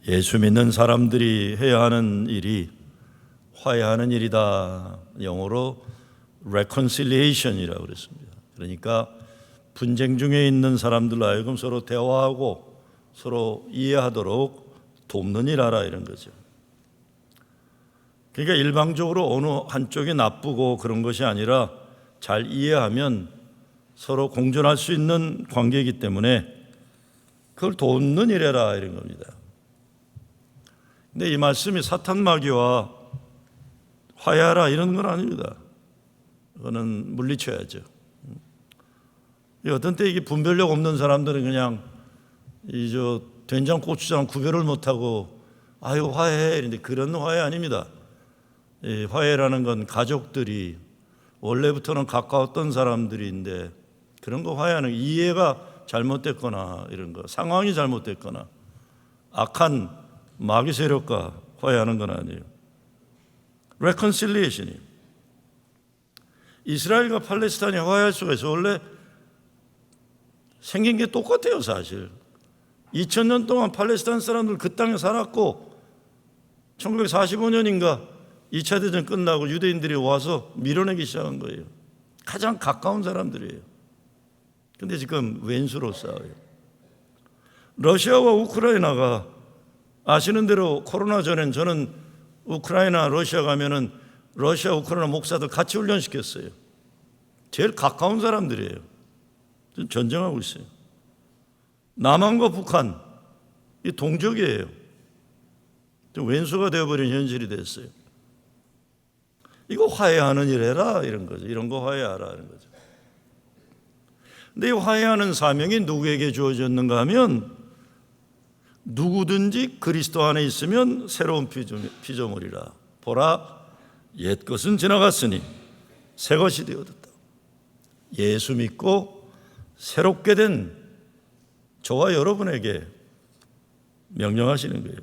예수 믿는 사람들이 해야 하는 일이 화해하는 일이다. 영어로 reconciliation이라고 그랬습니다. 그러니까 분쟁 중에 있는 사람들로 하여금 서로 대화하고 서로 이해하도록 돕는 일 하라, 이런 거죠. 그러니까 일방적으로 어느 한쪽이 나쁘고 그런 것이 아니라 잘 이해하면 서로 공존할 수 있는 관계이기 때문에 그걸 돕는 일해라, 이런 겁니다. 근데 이 말씀이 사탄 마귀와 화해하라 이런 건 아닙니다. 그거는 물리쳐야죠. 어떤 때 이게 분별력 없는 사람들은 그냥 된장 고추장 구별을 못하고 아유 화해해 이런데, 그런 화해 아닙니다. 이 화해라는 건 가족들이 원래부터는 가까웠던 사람들인데 그런 거 화해하는, 이해가 잘못됐거나 이런 거, 상황이 잘못됐거나 악한 마귀 세력과 화해하는 건 아니에요. reconciliation이, 이스라엘과 팔레스타인이 화해할 수가 있어. 원래 생긴 게 똑같아요. 사실 2000년 동안 팔레스타인 사람들 그 땅에 살았고 1945년인가 2차 대전 끝나고 유대인들이 와서 밀어내기 시작한 거예요. 가장 가까운 사람들이에요. 근데 지금 왼수로 싸워요. 러시아와 우크라이나가, 아시는 대로 코로나 전엔 저는 우크라이나 러시아 가면은 러시아 우크라이나 목사들 같이 훈련시켰어요. 제일 가까운 사람들이에요. 전쟁하고 있어요. 남한과 북한, 이 동족이에요. 왼수가 되어버린 현실이 됐어요. 이거 화해하는 일 해라, 이런 거죠. 이런 거 화해하라, 이런 거죠. 근데 이 화해하는 사명이 누구에게 주어졌는가 하면, 누구든지 그리스도 안에 있으면 새로운 피조물이라. 보라, 옛것은 지나갔으니 새 것이 되어졌다. 예수 믿고 새롭게 된 저와 여러분에게 명령하시는 거예요.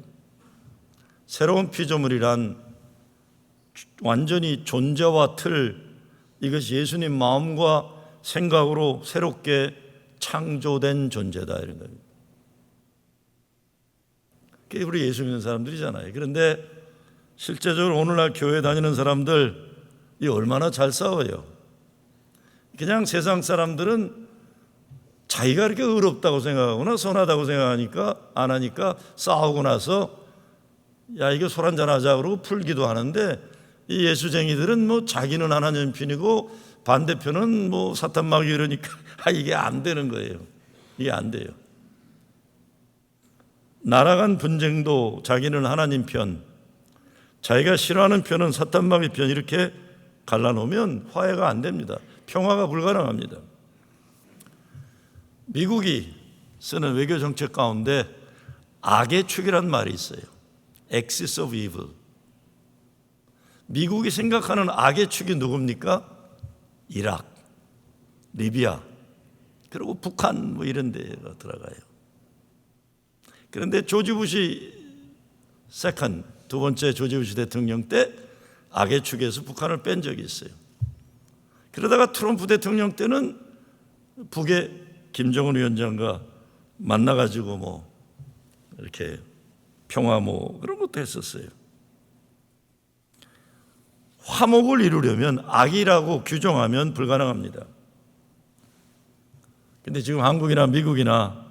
새로운 피조물이란 완전히 존재와 틀, 이것이 예수님 마음과 생각으로 새롭게 창조된 존재다, 이런 거예요. 그게 우리 예수 믿는 사람들이잖아요. 그런데 실제적으로 오늘날 교회 다니는 사람들 이 얼마나 잘 싸워요. 그냥 세상 사람들은 자기가 이렇게 의롭다고 생각하거나 선하다고 생각하니까 안 하니까 싸우고 나서 야 이거 술 한잔 하자 그러고 풀기도 하는데, 이 예수쟁이들은 뭐 자기는 하나님 편이고 반대편은 뭐 사탄 마귀 이러니까 이게 안 되는 거예요. 이게 안 돼요. 날아간 분쟁도 자기는 하나님 편, 자기가 싫어하는 편은 사탄 마귀 편, 이렇게 갈라놓으면 화해가 안 됩니다. 평화가 불가능합니다. 미국이 쓰는 외교 정책 가운데 악의 축이라는 말이 있어요. Axis of evil. 미국이 생각하는 악의 축이 누굽니까? 이라크, 리비아, 그리고 북한 뭐 이런 데가 들어가요. 그런데 조지 부시 세컨, 두 번째 조지 부시 대통령 때 악의 축에서 북한을 뺀 적이 있어요. 그러다가 트럼프 대통령 때는 북의 김정은 위원장과 만나가지고 뭐 이렇게 평화 뭐 그런 것도 했었어요. 화목을 이루려면 악이라고 규정하면 불가능합니다. 근데 지금 한국이나 미국이나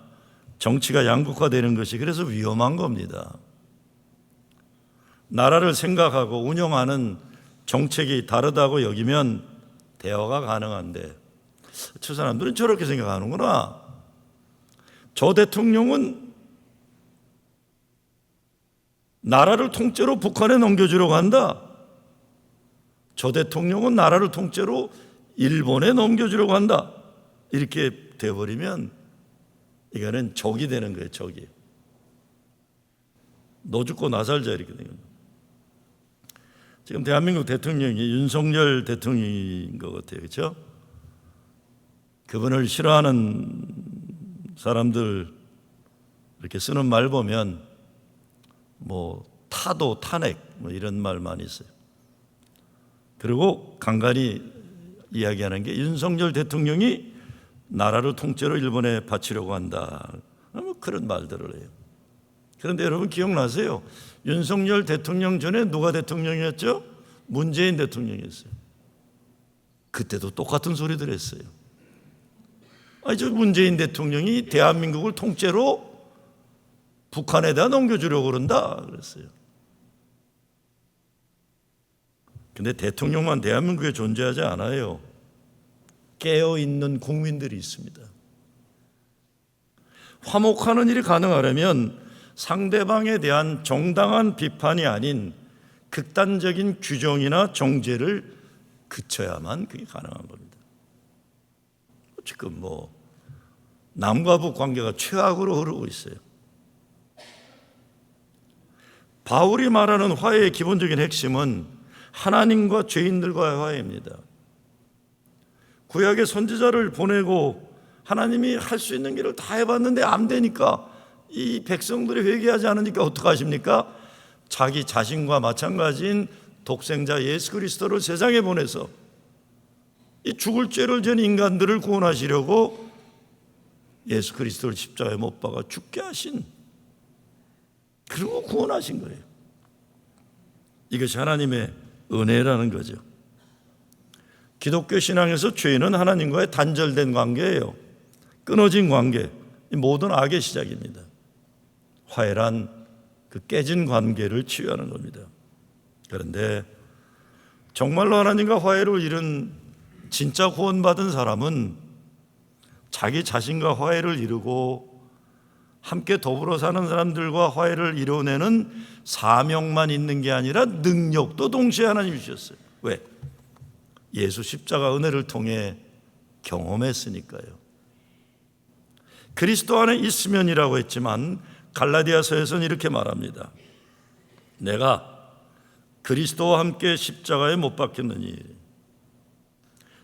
정치가 양극화되는 것이 그래서 위험한 겁니다. 나라를 생각하고 운영하는 정책이 다르다고 여기면 대화가 가능한데, 저 사람들은 저렇게 생각하는구나. 저 대통령은 나라를 통째로 북한에 넘겨주려고 한다. 저 대통령은 나라를 통째로 일본에 넘겨주려고 한다. 이렇게 돼버리면 이거는 적이 되는 거예요. 적이. 너 죽고 나 살자, 이렇게 되는 거예요. 지금 대한민국 대통령이 윤석열 대통령인 것 같아요. 그렇죠? 그분을 싫어하는 사람들 이렇게 쓰는 말 보면 뭐 타도 탄핵 뭐 이런 말 많이 있어요. 그리고 간간히 이야기하는 게 윤석열 대통령이 나라를 통째로 일본에 바치려고 한다. 뭐 그런 말들을 해요. 그런데 여러분 기억나세요? 윤석열 대통령 전에 누가 대통령이었죠? 문재인 대통령이었어요. 그때도 똑같은 소리들 했어요. 저 문재인 대통령이 대한민국을 통째로 북한에다 넘겨주려고 그런다 그랬어요. 근데 대통령만 대한민국에 존재하지 않아요. 깨어있는 국민들이 있습니다. 화목하는 일이 가능하려면 상대방에 대한 정당한 비판이 아닌 극단적인 규정이나 정죄를 그쳐야만 그게 가능한 겁니다. 지금 남과 북 관계가 최악으로 흐르고 있어요. 바울이 말하는 화해의 기본적인 핵심은 하나님과 죄인들과의 화해입니다. 구약의 선지자를 보내고 하나님이 할 수 있는 길을 다 해봤는데 안 되니까, 이 백성들이 회개하지 않으니까 어떡하십니까? 자기 자신과 마찬가지인 독생자 예수 그리스도를 세상에 보내서 이 죽을 죄를 지은 인간들을 구원하시려고 예수 그리스도를 십자가에 못 박아 죽게 하신, 그리고 구원하신 거예요. 이것이 하나님의 은혜라는 거죠. 기독교 신앙에서 죄는 하나님과의 단절된 관계예요. 끊어진 관계, 모든 악의 시작입니다. 화해란 그 깨진 관계를 치유하는 겁니다. 그런데 정말로 하나님과 화해를 이룬 진짜 구원받은 사람은 자기 자신과 화해를 이루고 함께 더불어 사는 사람들과 화해를 이뤄내는 사명만 있는 게 아니라 능력도 동시에 하나님이 주셨어요. 왜? 예수 십자가 은혜를 통해 경험했으니까요. 그리스도 안에 있으면이라고 했지만 갈라디아서에서는 이렇게 말합니다. 내가 그리스도와 함께 십자가에 못 박혔느니,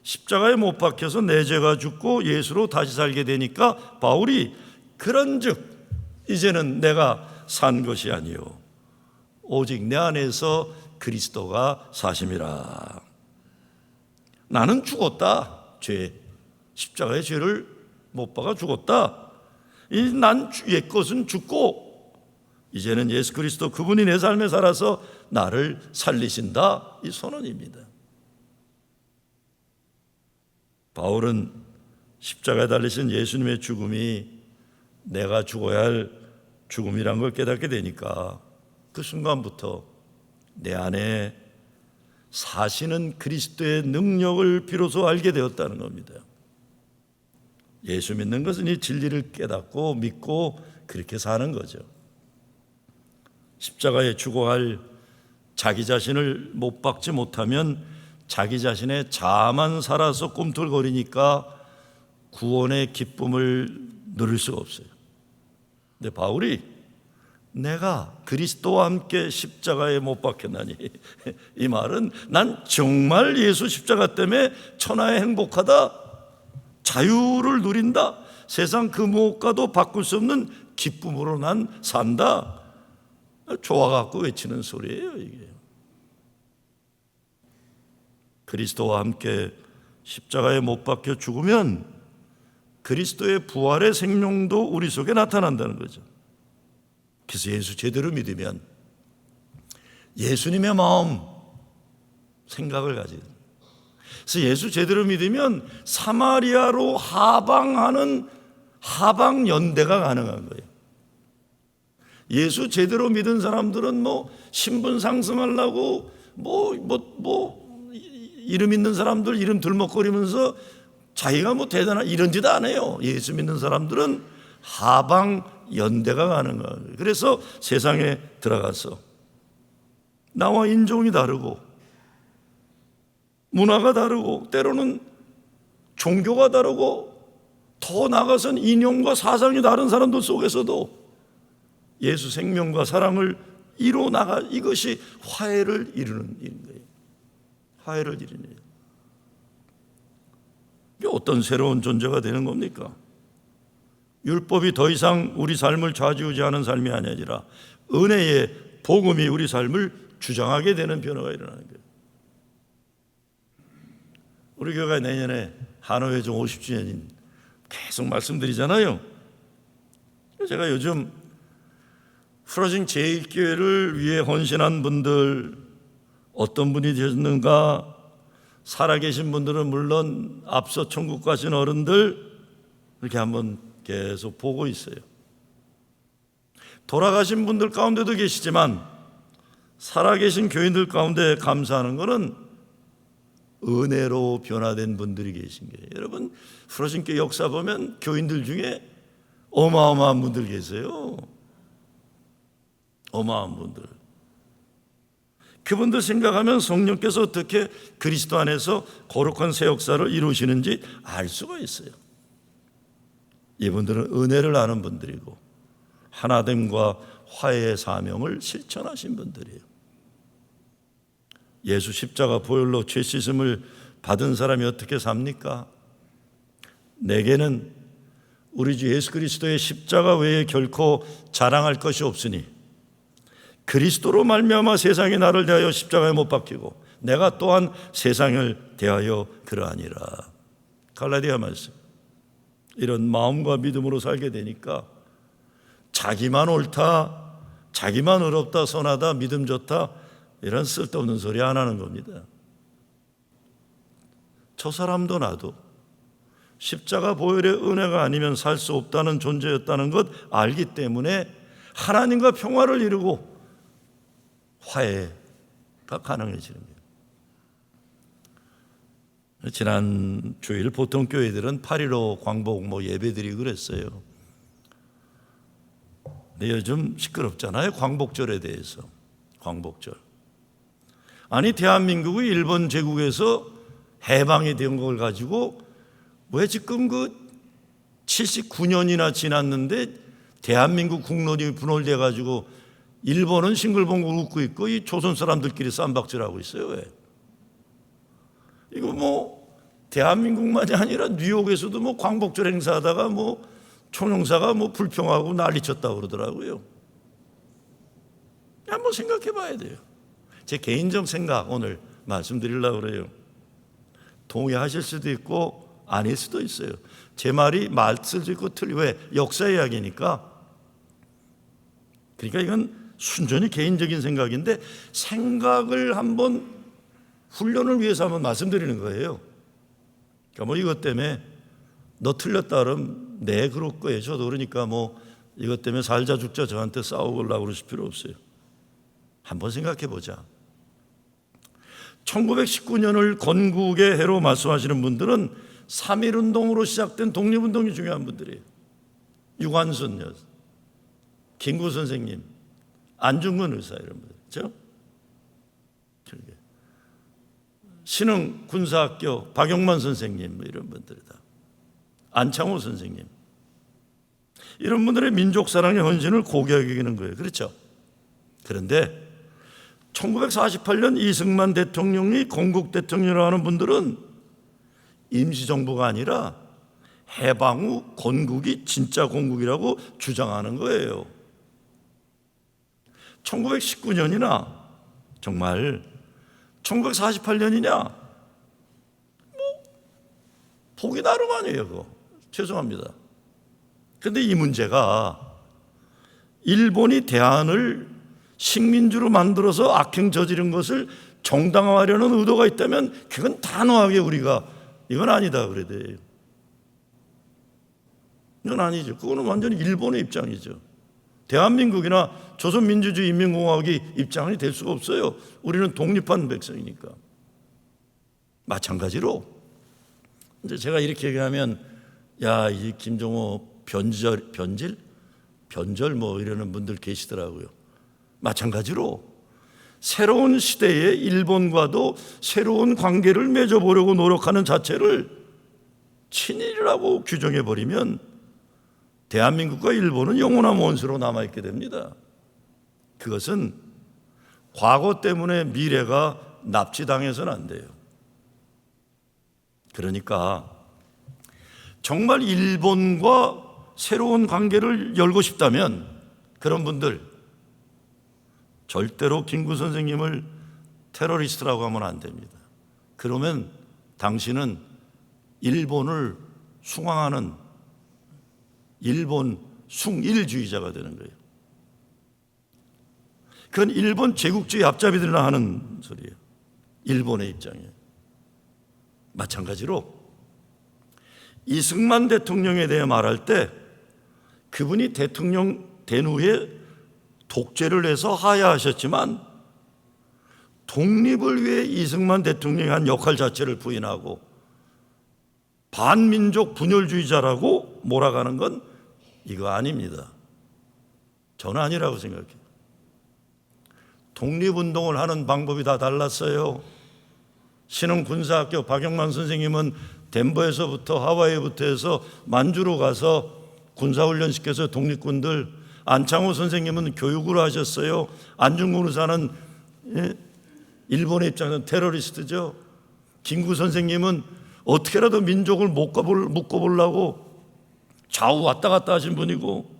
십자가에 못 박혀서 내 죄가 죽고 예수로 다시 살게 되니까 바울이 그런즉 이제는 내가 산 것이 아니요 오직 내 안에서 그리스도가 사심이라. 나는 죽었다. 십자가의 죄를 못 박아 죽었다. 난 옛것은 죽고 이제는 예수 그리스도 그분이 내 삶에 살아서 나를 살리신다. 이 선언입니다. 바울은 십자가에 달리신 예수님의 죽음이 내가 죽어야 할 죽음이란 걸 깨닫게 되니까 그 순간부터 내 안에 사시는 그리스도의 능력을 비로소 알게 되었다는 겁니다. 예수 믿는 것은 이 진리를 깨닫고 믿고 그렇게 사는 거죠. 십자가에 죽어갈 자기 자신을 못 박지 못하면 자기 자신의 자아만 살아서 꿈틀거리니까 구원의 기쁨을 누릴 수가 없어요. 근데 바울이 내가 그리스도와 함께 십자가에 못 박혔나니, 이 말은 난 정말 예수 십자가 때문에 천하에 행복하다, 자유를 누린다, 세상 그 무엇과도 바꿀 수 없는 기쁨으로 난 산다, 좋아갖고 외치는 소리예요. 이게 그리스도와 함께 십자가에 못 박혀 죽으면 그리스도의 부활의 생명도 우리 속에 나타난다는 거죠. 그래서 예수 제대로 믿으면 예수님의 마음, 생각을 가지고, 그래서 예수 제대로 믿으면 사마리아로 하방하는 하방 연대가 가능한 거예요. 예수 제대로 믿은 사람들은 신분 상승하려고 이름 있는 사람들 이름 들먹거리면서 자기가 대단한 이런 짓 안 해요. 예수 믿는 사람들은 하방 연대가 가능한. 그래서 세상에 들어가서 나와 인종이 다르고 문화가 다르고 때로는 종교가 다르고 더 나아가서는 이념과 사상이 다른 사람들 속에서도 예수 생명과 사랑을 이루어 나가, 이것이 화해를 이루는 일인 거예요. 화해를 이루는 일. 이게 어떤 새로운 존재가 되는 겁니까? 율법이 더 이상 우리 삶을 좌지우지하는 삶이 아니라 은혜의 복음이 우리 삶을 주장하게 되는 변화가 일어나는 거예요. 우리 교회가 내년에 한화회종 50주년인 계속 말씀드리잖아요. 제가 요즘 프로징 제1교회를 위해 헌신한 분들 어떤 분이 되셨는가? 살아계신 분들은 물론 앞서 천국 가신 어른들 이렇게 한번 계속 보고 있어요. 돌아가신 분들 가운데도 계시지만 살아계신 교인들 가운데 감사하는 것은 은혜로 변화된 분들이 계신 거예요. 여러분, 프로신교 역사 보면 교인들 중에 어마어마한 분들 계세요. 어마어마한 분들. 그분들 생각하면 성령께서 어떻게 그리스도 안에서 거룩한 새 역사를 이루시는지 알 수가 있어요. 이분들은 은혜를 아는 분들이고 하나됨과 화해의 사명을 실천하신 분들이에요. 예수 십자가 보혈로 죄 씻음을 받은 사람이 어떻게 삽니까? 내게는 우리 주 예수 그리스도의 십자가 외에 결코 자랑할 것이 없으니 그리스도로 말미암아 세상이 나를 대하여 십자가에 못 박히고 내가 또한 세상을 대하여 그러하니라. 갈라디아 말씀. 이런 마음과 믿음으로 살게 되니까 자기만 옳다, 자기만 의롭다, 선하다, 믿음 좋다 이런 쓸데없는 소리 안 하는 겁니다. 저 사람도 나도 십자가 보혈의 은혜가 아니면 살 수 없다는 존재였다는 것 알기 때문에 하나님과 평화를 이루고 화해가 가능해지는 거예요. 지난 주일 보통 교회들은 8.15 광복 예배드리고 그랬어요. 근데 요즘 시끄럽잖아요. 광복절에 대해서. 광복절. 아니 대한민국이 일본 제국에서 해방이 된 걸 가지고 왜 지금 79년이나 지났는데 대한민국 국론이 분열돼 가지고 일본은 싱글벙글 웃고 있고 이 조선 사람들끼리 쌈박질하고 있어요. 왜? 이거 대한민국만이 아니라 뉴욕에서도 광복절 행사하다가 총영사가 불평하고 난리쳤다고 그러더라고요. 한번 생각해 봐야 돼요. 제 개인적 생각 오늘 말씀드리려고 그래요. 동의하실 수도 있고 아닐 수도 있어요. 제 말이 맞을 수도 있고 왜? 역사 이야기니까. 그러니까 이건 순전히 개인적인 생각인데 생각을 한번 훈련을 위해서 한번 말씀드리는 거예요. 그러니까 이것 때문에 너 틀렸다 그러면 네 그럴 거예요. 저도 그러니까 이것 때문에 살자 죽자 저한테 싸우려고 그러실 필요 없어요. 한번 생각해 보자. 1919년을 건국의 해로 말씀하시는 분들은 3.1운동으로 시작된 독립운동이 중요한 분들이에요. 유관순 여사, 김구 선생님, 안중근 의사 이런 분들, 그렇죠? 신흥 군사학교 박용만 선생님 이런 분들이다. 안창호 선생님 이런 분들의 민족 사랑의 헌신을 고개하기는 거예요. 그렇죠? 그런데 1948년 이승만 대통령이 건국 대통령이라고 하는 분들은 임시정부가 아니라 해방 후 건국이 진짜 건국이라고 주장하는 거예요. 1919년이나 정말 1948년이냐 보기 나름 아니에요. 그거 죄송합니다. 그런데 이 문제가 일본이 대한을 식민지로 만들어서 악행 저지른 것을 정당화하려는 의도가 있다면 그건 단호하게 우리가 이건 아니다 그래야 돼요. 이건 아니죠. 그거는 완전히 일본의 입장이죠. 대한민국이나 조선민주주의 인민공화국이 입장이 될 수가 없어요. 우리는 독립한 백성이니까. 마찬가지로 이제 제가 이렇게 얘기하면 이 김종호 변절 이러는 분들 계시더라고요. 마찬가지로 새로운 시대에 일본과도 새로운 관계를 맺어보려고 노력하는 자체를 친일이라고 규정해버리면 대한민국과 일본은 영원한 원수로 남아있게 됩니다. 그것은 과거 때문에 미래가 납치당해서는 안 돼요. 그러니까 정말 일본과 새로운 관계를 열고 싶다면 그런 분들 절대로 김구 선생님을 테러리스트라고 하면 안 됩니다. 그러면 당신은 일본을 숭앙하는 일본 숭일주의자가 되는 거예요. 그건 일본 제국주의 앞잡이들이나 하는 소리예요. 일본의 입장에. 마찬가지로 이승만 대통령에 대해 말할 때 그분이 대통령 된 후에 독재를 해서 하야하셨지만 독립을 위해 이승만 대통령이 한 역할 자체를 부인하고 반민족 분열주의자라고 몰아가는 건 이거 아닙니다. 저는 아니라고 생각해요. 독립운동을 하는 방법이 다 달랐어요. 신흥군사학교 박영만 선생님은 덴버에서부터 하와이부터 해서 만주로 가서 군사훈련시켜서 독립군들, 안창호 선생님은 교육을 하셨어요. 안중근 의사는 일본의 입장에서는 테러리스트죠. 김구 선생님은 어떻게라도 민족을 묶어보려고 좌우 왔다 갔다 하신 분이고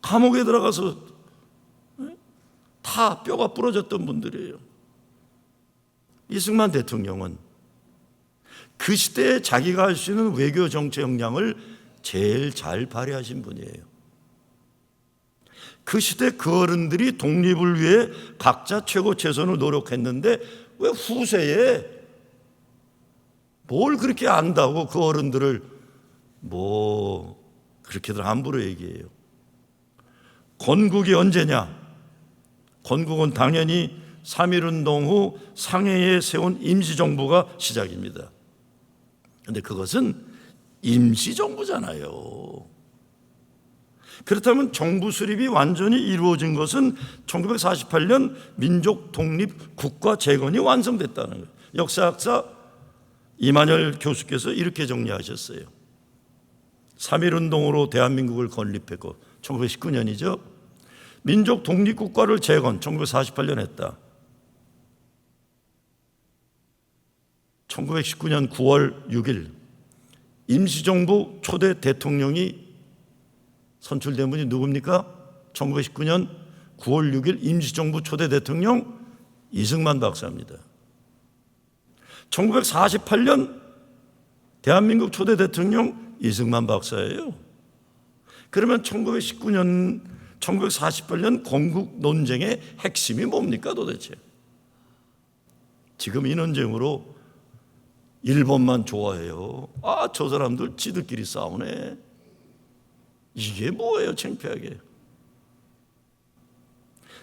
감옥에 들어가서 다 뼈가 부러졌던 분들이에요. 이승만 대통령은 그 시대에 자기가 할 수 있는 외교 정치 역량을 제일 잘 발휘하신 분이에요. 그 시대 그 어른들이 독립을 위해 각자 최고 최선을 노력했는데 왜 후세에 뭘 그렇게 안다고 그 어른들을 뭐 그렇게들 함부로 얘기해요. 건국이 언제냐? 건국은 당연히 3.1운동 후 상해에 세운 임시정부가 시작입니다. 그런데 그것은 임시정부잖아요. 그렇다면 정부 수립이 완전히 이루어진 것은 1948년 민족 독립 국가 재건이 완성됐다는 거예요. 역사학자 이만열 교수께서 이렇게 정리하셨어요. 3.1운동으로 대한민국을 건립했고 1919년이죠. 민족 독립국가를 재건 1948년 했다. 1919년 9월 6일 임시정부 초대 대통령이 선출된 분이 누굽니까? 1919년 9월 6일 임시정부 초대 대통령 이승만 박사입니다. 1948년 대한민국 초대 대통령 이승만 박사예요. 그러면 1948년 건국 논쟁의 핵심이 뭡니까 도대체? 지금 이 논쟁으로 일본만 좋아해요. 아, 저 사람들 지들끼리 싸우네. 이게 뭐예요, 창피하게.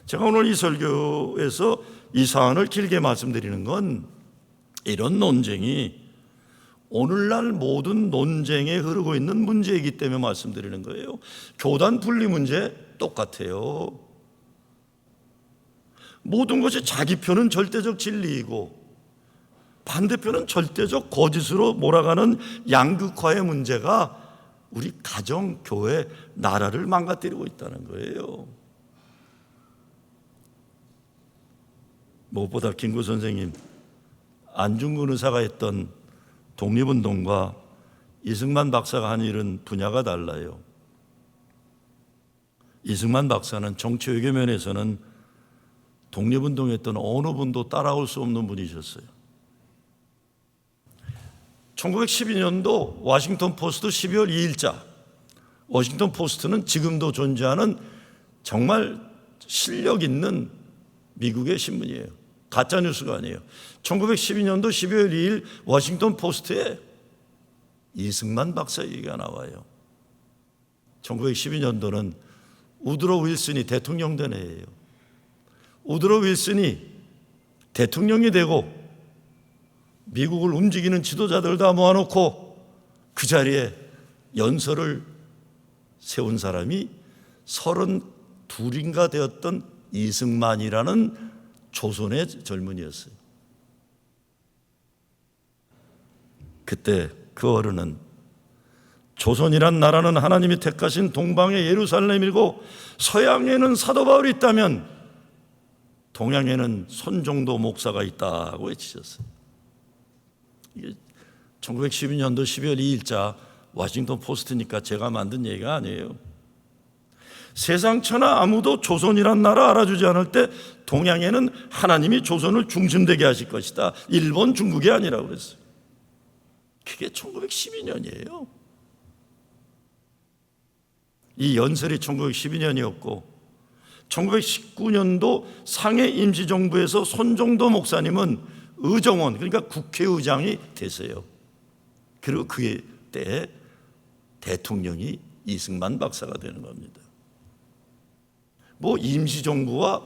제가 오늘 이 설교에서 이 사안을 길게 말씀드리는 건 이런 논쟁이 오늘날 모든 논쟁에 흐르고 있는 문제이기 때문에 말씀드리는 거예요. 교단 분리 문제 똑같아요. 모든 것이 자기 표는 절대적 진리이고 반대표는 절대적 거짓으로 몰아가는 양극화의 문제가 우리 가정, 교회, 나라를 망가뜨리고 있다는 거예요. 무엇보다 김구 선생님, 안중근 의사가 했던 독립운동과 이승만 박사가 한 일은 분야가 달라요. 이승만 박사는 정치 외교 면에서는 독립운동했던 어느 분도 따라올 수 없는 분이셨어요. 1912년도 워싱턴 포스트 12월 2일자, 워싱턴 포스트는 지금도 존재하는 정말 실력 있는 미국의 신문이에요. 가짜 뉴스가 아니에요. 1912년도 12월 2일 워싱턴 포스트에 이승만 박사 얘기가 나와요. 1912년도는 우드로 윌슨이 대통령 된 해예요. 우드로 윌슨이 대통령이 되고 미국을 움직이는 지도자들 다 모아놓고 그 자리에 연설을 세운 사람이 32인가 되었던 이승만이라는 조선의 젊은이였어요. 그때 그 어른은 조선이란 나라는 하나님이 택하신 동방의 예루살렘이고 서양에는 사도 바울이 있다면 동양에는 손정도 목사가 있다고 외치셨어요. 이게 1912년도 12월 2일자 워싱턴 포스트니까 제가 만든 얘기가 아니에요. 세상 천하 아무도 조선이란 나라 알아주지 않을 때 동양에는 하나님이 조선을 중심되게 하실 것이다. 일본, 중국이 아니라고 그랬어요. 그게 1912년이에요. 이 연설이 1912년이었고 1919년도 상해 임시정부에서 손정도 목사님은 의정원, 그러니까 국회의장이 됐어요. 그리고 그때 대통령이 이승만 박사가 되는 겁니다. 뭐 임시정부와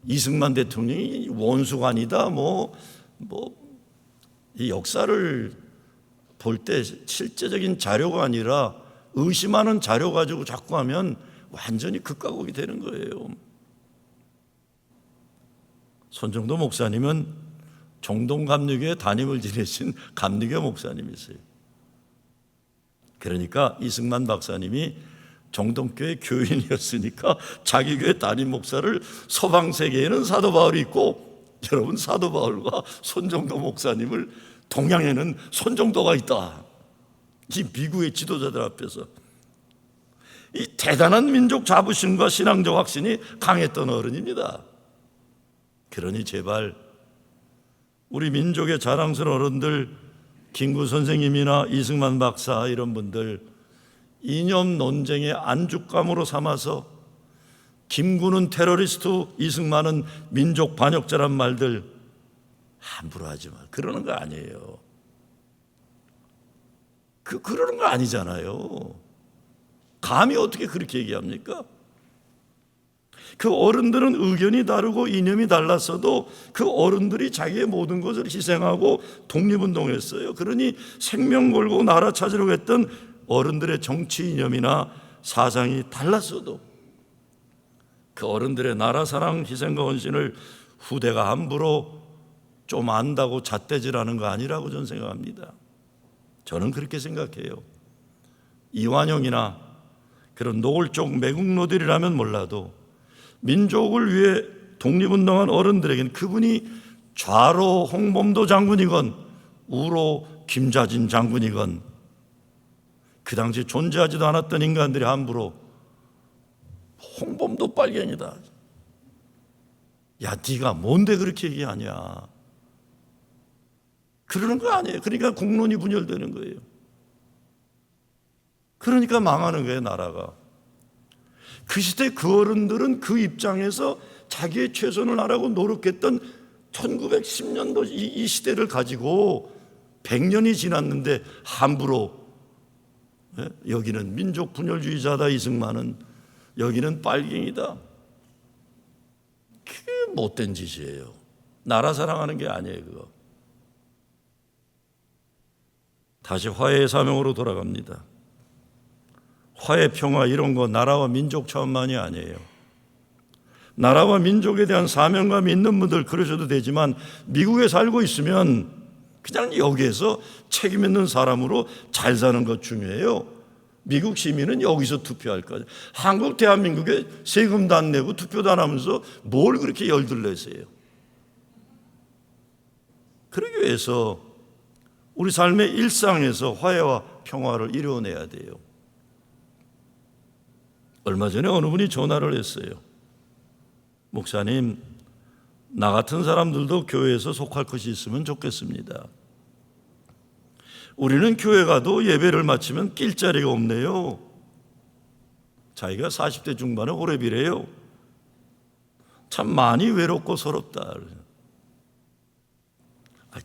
이승만 대통령이 원수가 아니다, 이 역사를 볼 때 실제적인 자료가 아니라 의심하는 자료 가지고 자꾸 하면 완전히 극과 극이 되는 거예요. 손정도 목사님은 정동감리교회 담임을 지내신 감리교 목사님이세요. 그러니까 이승만 박사님이 정동교회 교인이었으니까 자기 교회 담임 목사를 서방 세계에는 사도 바울이 있고, 여러분 사도 바울과 손정도 목사님을 동양에는 손정도가 있다. 이 미국의 지도자들 앞에서 이 대단한 민족 자부심과 신앙적 확신이 강했던 어른입니다. 그러니 제발 우리 민족의 자랑스러운 어른들, 김구 선생님이나 이승만 박사 이런 분들 이념 논쟁의 안죽감으로 삼아서 김구는 테러리스트, 이승만은 민족 반역자란 말들 함부로 하지 마. 그러는 거 아니에요. 그러는 거 아니잖아요. 감히 어떻게 그렇게 얘기합니까? 그 어른들은 의견이 다르고 이념이 달랐어도 그 어른들이 자기의 모든 것을 희생하고 독립운동했어요. 그러니 생명 걸고 나라 찾으려고 했던 어른들의 정치 이념이나 사상이 달랐어도 그 어른들의 나라 사랑, 희생과 헌신을 후대가 함부로 좀 안다고 잣대질하는 거 아니라고 저는 생각합니다. 저는 그렇게 생각해요. 이완용이나 그런 노골적 매국노들이라면 몰라도 민족을 위해 독립운동한 어른들에게는 그분이 좌로 홍범도 장군이건 우로 김자진 장군이건 그 당시 존재하지도 않았던 인간들이 함부로 홍범도 빨갱이다. 야, 네가 뭔데 그렇게 얘기하냐. 그러는 거 아니에요. 그러니까 국론이 분열되는 거예요. 그러니까 망하는 거예요, 나라가. 그 시대 그 어른들은 그 입장에서 자기의 최선을 하라고 노력했던 1910년도 이 시대를 가지고 100년이 지났는데 함부로 여기는 민족 분열주의자다, 이승만은 여기는 빨갱이다. 그게 못된 짓이에요. 나라 사랑하는 게 아니에요, 그거. 다시 화해의 사명으로 돌아갑니다. 화해, 평화 이런 거 나라와 민족 차원만이 아니에요. 나라와 민족에 대한 사명감이 있는 분들 그러셔도 되지만 미국에 살고 있으면 그냥 여기에서 책임 있는 사람으로 잘 사는 것 중요해요. 미국 시민은 여기서 투표할 거예요. 한국 대한민국에 세금도 안 내고 투표도 안 하면서 뭘 그렇게 열들 내세요. 그러기 위해서 우리 삶의 일상에서 화해와 평화를 이루어내야 돼요. 얼마 전에 어느 분이 전화를 했어요. 목사님, 나 같은 사람들도 교회에서 속할 것이 있으면 좋겠습니다. 우리는 교회 가도 예배를 마치면 낄 자리가 없네요. 자기가 40대 중반의 호랩이래요. 참 많이 외롭고 서럽다.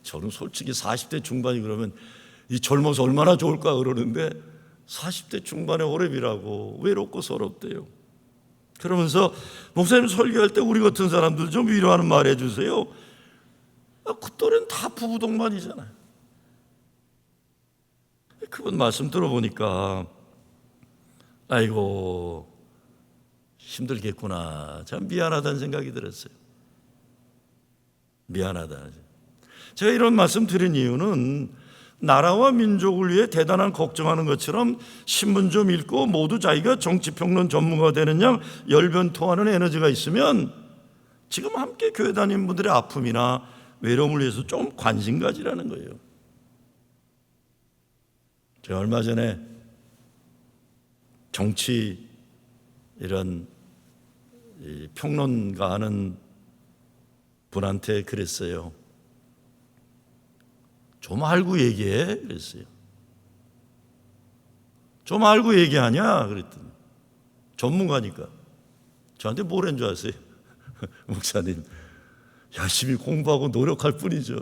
저는 솔직히 40대 중반이 그러면 이 젊어서 얼마나 좋을까 그러는데 40대 중반의 호랩이라고 외롭고 서럽대요. 그러면서 목사님 설교할 때 우리 같은 사람들 좀 위로하는 말 해주세요. 그 또래는 다 부부 동반이잖아요. 그분 말씀 들어보니까 아이고 힘들겠구나, 참 미안하다는 생각이 들었어요. 미안하다. 제가 이런 말씀 드린 이유는 나라와 민족을 위해 대단한 걱정하는 것처럼 신문 좀 읽고 모두 자기가 정치평론 전문가가 되는 양 열변토하는 에너지가 있으면 지금 함께 교회 다니는 분들의 아픔이나 외로움을 위해서 좀 관심 가지라는 거예요. 제가 얼마 전에 정치 이런 평론가 하는 분한테 그랬어요. 좀 알고 얘기해 그랬어요. 좀 알고 얘기하냐 그랬더니 전문가니까 저한테 뭐라는 줄 아세요? 목사님, 열심히 공부하고 노력할 뿐이죠.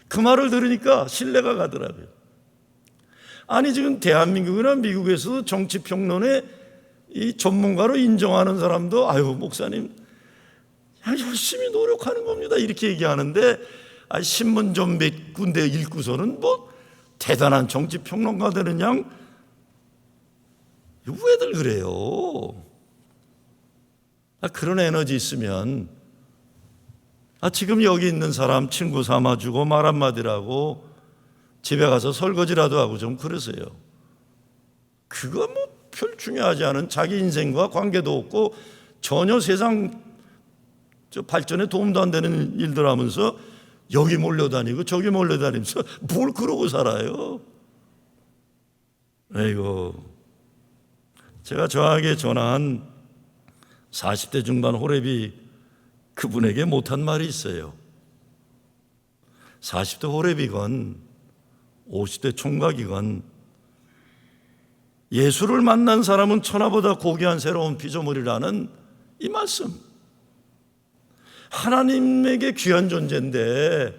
그 말을 들으니까 신뢰가 가더라고요. 아니 지금 대한민국이나 미국에서도 정치평론에 이 전문가로 인정하는 사람도 아유 목사님 열심히 노력하는 겁니다 이렇게 얘기하는데, 신문 좀 몇 군데 읽고서는 뭐 대단한 정치평론가 되는 양 왜들 그래요? 그런 에너지 있으면 지금 여기 있는 사람 친구 삼아주고 말 한마디라고 집에 가서 설거지라도 하고 좀 그러세요. 그거 뭐 별 중요하지 않은 자기 인생과 관계도 없고 전혀 세상 발전에 도움도 안 되는 일들 하면서 여기 몰려다니고 저기 몰려다니면서 뭘 그러고 살아요. 아이고, 제가 저에게 전한 40대 중반 호랩이 그분에게 못한 말이 있어요. 40대 호랩이건 50대 총각이건 예수를 만난 사람은 천하보다 고귀한 새로운 피조물이라는 이 말씀. 하나님에게 귀한 존재인데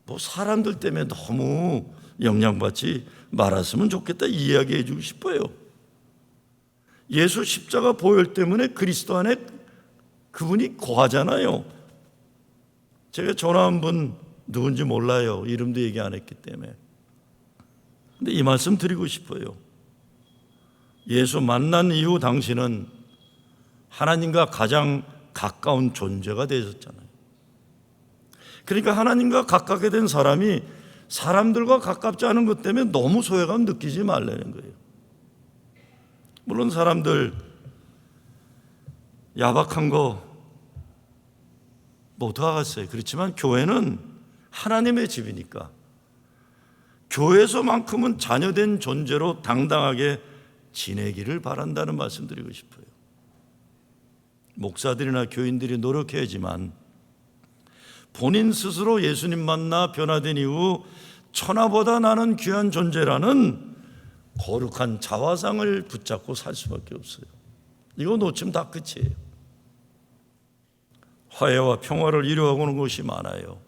뭐 사람들 때문에 너무 영향받지 말았으면 좋겠다 이야기해 주고 싶어요. 예수 십자가 보혈 때문에 그리스도 안에 그분이 거하잖아요. 제가 전화한 분 누군지 몰라요. 이름도 얘기 안 했기 때문에. 근데 이 말씀 드리고 싶어요. 예수 만난 이후 당신은 하나님과 가장 가까운 존재가 되셨잖아요. 그러니까 하나님과 가깝게 된 사람이 사람들과 가깝지 않은 것 때문에 너무 소외감 느끼지 말라는 거예요. 물론 사람들 야박한 거 모두 하겠어요. 그렇지만 교회는 하나님의 집이니까 교회에서만큼은 자녀된 존재로 당당하게 지내기를 바란다는 말씀 드리고 싶어요. 목사들이나 교인들이 노력해야지만 본인 스스로 예수님 만나 변화된 이후 천하보다 나는 귀한 존재라는 거룩한 자화상을 붙잡고 살 수밖에 없어요. 이거 놓치면 다 끝이에요. 화해와 평화를 이루어가는 곳이 많아요.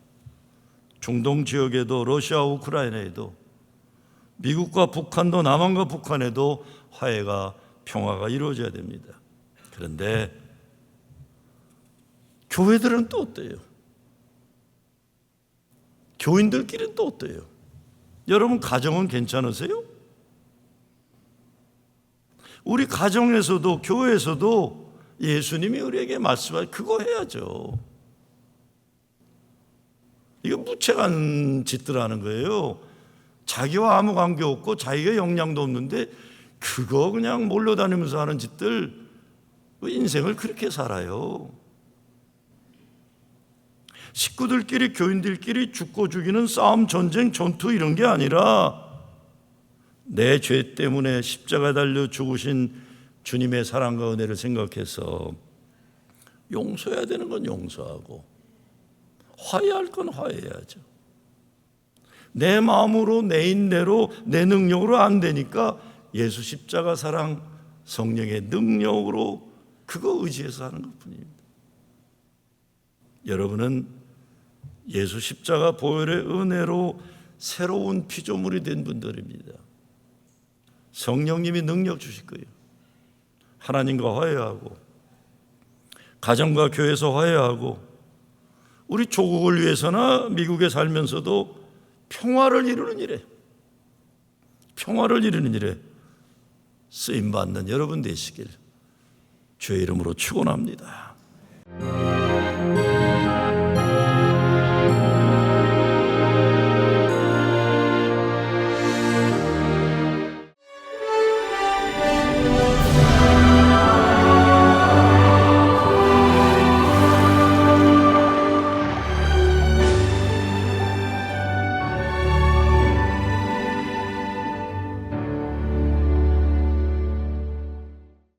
중동 지역에도 러시아, 우크라이나에도 미국과 북한도 남한과 북한에도 화해가 평화가 이루어져야 됩니다. 그런데 교회들은 또 어때요? 교인들끼리는 또 어때요? 여러분 가정은 괜찮으세요? 우리 가정에서도 교회에서도 예수님이 우리에게 말씀하신 그거 해야죠. 이거 무책한 짓들 하는 거예요. 자기와 아무 관계 없고 자기가 역량도 없는데 그거 그냥 몰려다니면서 하는 짓들, 인생을 그렇게 살아요. 식구들끼리 교인들끼리 죽고 죽이는 싸움, 전쟁, 전투 이런 게 아니라 내 죄 때문에 십자가 달려 죽으신 주님의 사랑과 은혜를 생각해서 용서해야 되는 건 용서하고 화해할 건 화해해야죠. 내 마음으로 내 인내로 내 능력으로 안 되니까 예수 십자가 사랑 성령의 능력으로 그거 의지해서 하는 것뿐입니다. 여러분은 예수 십자가 보혈의 은혜로 새로운 피조물이 된 분들입니다. 성령님이 능력 주실 거예요. 하나님과 화해하고 가정과 교회에서 화해하고 우리 조국을 위해서나 미국에 살면서도 평화를 이루는 일에 쓰임받는 여러분 되시길 주의 이름으로 축원합니다.